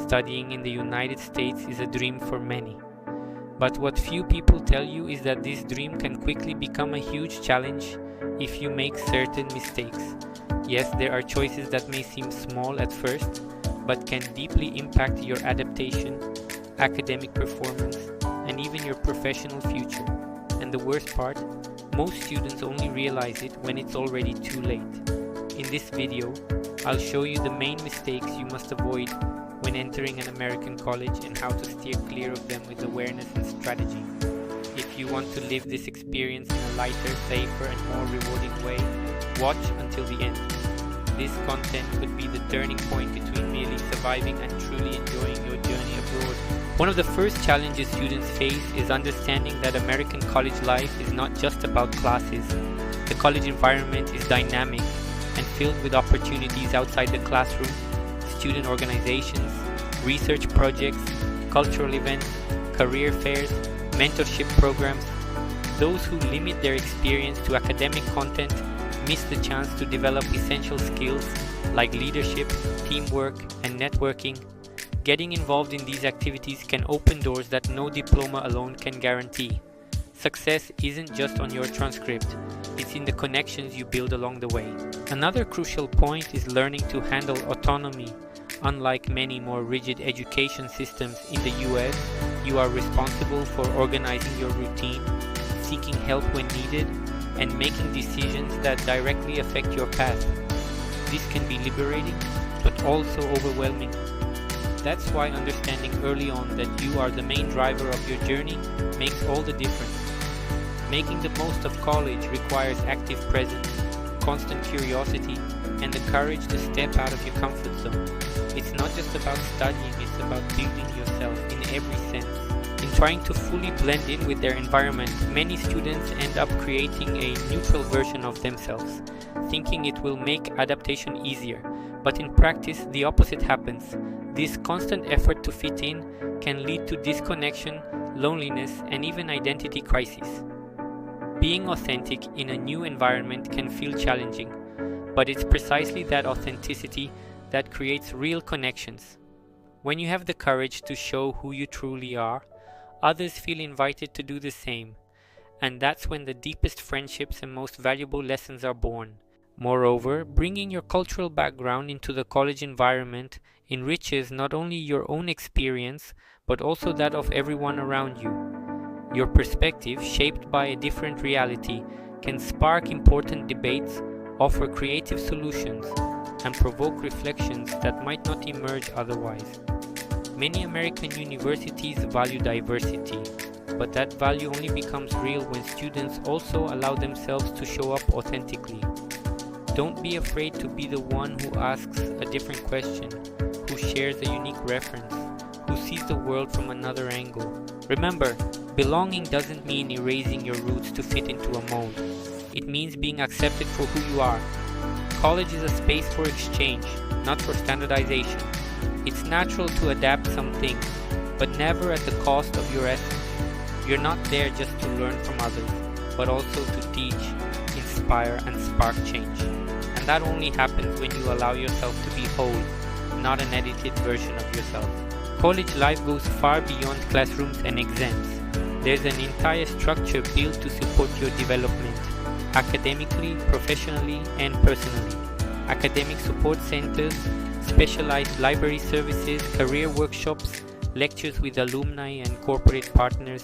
studying in the United States is a dream for many. But what few people tell you is that this dream can quickly become a huge challenge if you make certain mistakes. Yes, there are choices that may seem small at first, but can deeply impact your adaptation, academic performance, and even your professional future. And the worst part, most students only realize it when it's already too late. In this video, I'll show you the main mistakes you must avoid when entering an American college and how to steer clear of them with awareness and strategy. If you want to live this experience in a lighter, safer, and more rewarding way, watch until the end. This content could be the turning point between merely surviving and truly enjoying your journey abroad. One of the first challenges students face is understanding that American college life is not just about classes. The college environment is dynamic and filled with opportunities outside the classroom, student organizations, research projects, cultural events, career fairs, mentorship programs. Those who limit their experience to academic content miss the chance to develop essential skills like leadership, teamwork, and networking. Getting involved in these activities can open doors that no diploma alone can guarantee. Success isn't just on your transcript, it's in the connections you build along the way. Another crucial point is learning to handle autonomy. Unlike many more rigid education systems in the US, you are responsible for organizing your routine, seeking help when needed, and making decisions that directly affect your path. This can be liberating, but also overwhelming. That's why understanding early on that you are the main driver of your journey makes all the difference. Making the most of college requires active presence, constant curiosity, and the courage to step out of your comfort zone. It's not just about studying, it's about building yourself in every sense. In trying to fully blend in with their environment, many students end up creating a neutral version of themselves, thinking it will make adaptation easier. But in practice, the opposite happens. This constant effort to fit in can lead to disconnection, loneliness, and even identity crises. Being authentic in a new environment can feel challenging, but it's precisely that authenticity that creates real connections. When you have the courage to show who you truly are, others feel invited to do the same, and that's when the deepest friendships and most valuable lessons are born. Moreover, bringing your cultural background into the college environment enriches not only your own experience, but also that of everyone around you. Your perspective, shaped by a different reality, can spark important debates, offer creative solutions, and provoke reflections that might not emerge otherwise. Many American universities value diversity, but that value only becomes real when students also allow themselves to show up authentically. Don't be afraid to be the one who asks a different question, who shares a unique reference, who sees the world from another angle. Remember, belonging doesn't mean erasing your roots to fit into a mold. It means being accepted for who you are. College is a space for exchange, not for standardization. It's natural to adapt some things, but never at the cost of your essence. You're not there just to learn from others, but also to teach, inspire, and spark change. And that only happens when you allow yourself to be whole, not an edited version of yourself. College life goes far beyond classrooms and exams. There's an entire structure built to support your development, academically, professionally, and personally. Academic support centers, specialized library services, career workshops, lectures with alumni and corporate partners.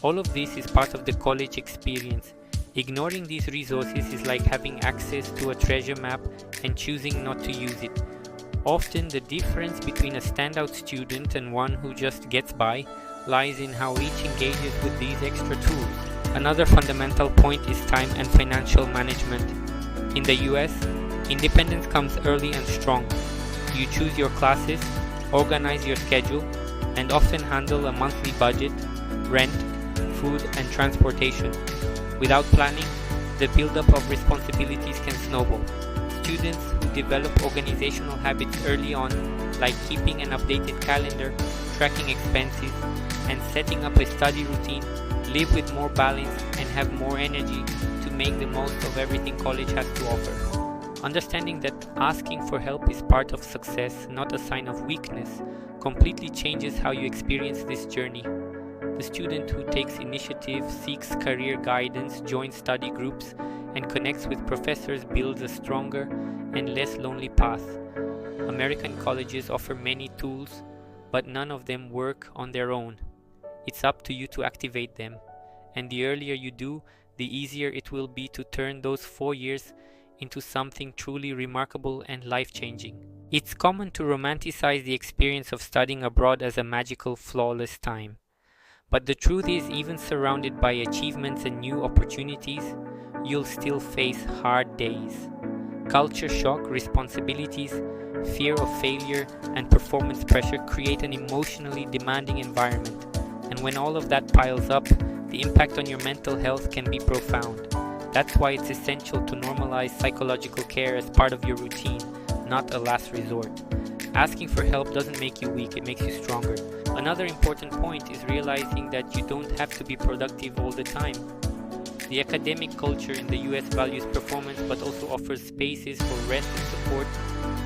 All of this is part of the college experience. Ignoring these resources is like having access to a treasure map and choosing not to use it. Often the difference between a standout student and one who just gets by lies in how each engages with these extra tools. Another fundamental point is time and financial management. In the US, independence comes early and strong. You choose your classes, organize your schedule, and often handle a monthly budget, rent, food, and transportation. Without planning, the buildup of responsibilities can snowball. Students who develop organizational habits early on, like keeping an updated calendar, tracking expenses, and setting up a study routine, live with more balance and have more energy to make the most of everything college has to offer. Understanding that asking for help is part of success, not a sign of weakness, completely changes how you experience this journey. The student who takes initiative, seeks career guidance, joins study groups, and connects with professors builds a stronger and less lonely path. American colleges offer many tools, but none of them work on their own. It's up to you to activate them, and the earlier you do, the easier it will be to turn those 4 years into something truly remarkable and life-changing. It's common to romanticize the experience of studying abroad as a magical, flawless time. But the truth is, even surrounded by achievements and new opportunities, you'll still face hard days. Culture shock, responsibilities, fear of failure, and performance pressure create an emotionally demanding environment. And when all of that piles up, the impact on your mental health can be profound. That's why it's essential to normalize psychological care as part of your routine, not a last resort. Asking for help doesn't make you weak, it makes you stronger. Another important point is realizing that you don't have to be productive all the time. The academic culture in the US values performance but also offers spaces for rest and support.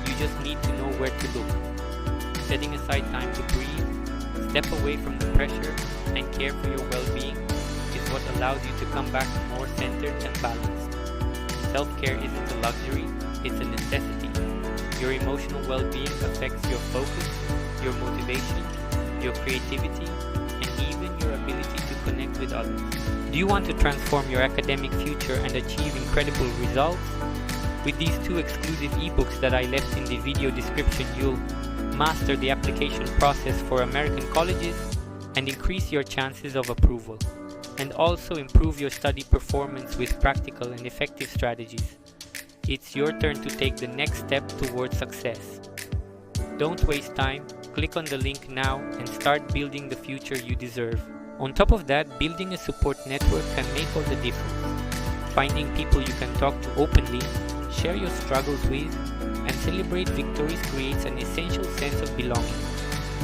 You just need to know where to look. Setting aside time to breathe, step away from the pressure, and care for your well-being is what allows you to come back more centered and balanced. Self-care isn't a luxury, it's a necessity. Your emotional well-being affects your focus, your motivation, your creativity, and even your ability to connect with others. Do you want to transform your academic future and achieve incredible results? With these 2 exclusive ebooks that I left in the video description, you'll master the application process for American colleges and increase your chances of approval, and also improve your study performance with practical and effective strategies. It's your turn to take the next step towards success. Don't waste time, click on the link now and start building the future you deserve. On top of that, building a support network can make all the difference. Finding people you can talk to openly, share your struggles with, and celebrate victories creates an essential sense of belonging.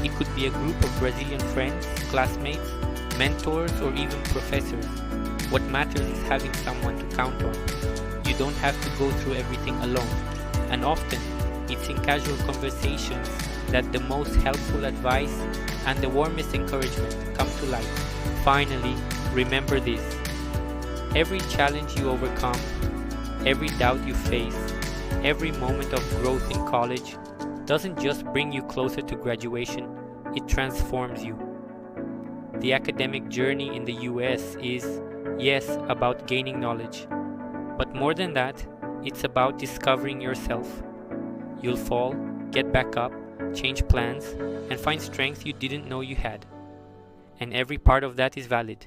It could be a group of Brazilian friends, classmates, mentors, or even professors. What matters is having someone to count on. You don't have to go through everything alone, and often it's in casual conversations that the most helpful advice and the warmest encouragement come to light. Finally, remember this: every challenge you overcome, every doubt you face, every moment of growth in college doesn't just bring you closer to graduation, it transforms you. The academic journey in the US is, yes, about gaining knowledge, but more than that, it's about discovering yourself. You'll fall, get back up, change plans, and find strength you didn't know you had. And every part of that is valid.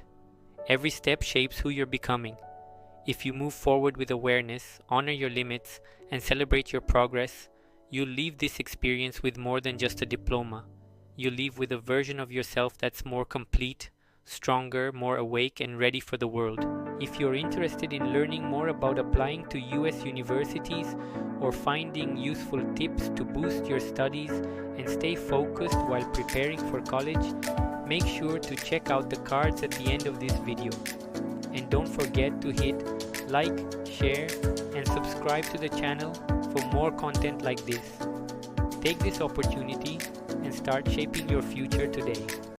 Every step shapes who you're becoming. If you move forward with awareness, honor your limits, and celebrate your progress, you'll leave this experience with more than just a diploma. You'll leave with a version of yourself that's more complete, stronger, more awake, and ready for the world. If you're interested in learning more about applying to US universities or finding useful tips to boost your studies and stay focused while preparing for college, make sure to check out the cards at the end of this video. And don't forget to hit like, share, and subscribe to the channel for more content like this. Take this opportunity and start shaping your future today.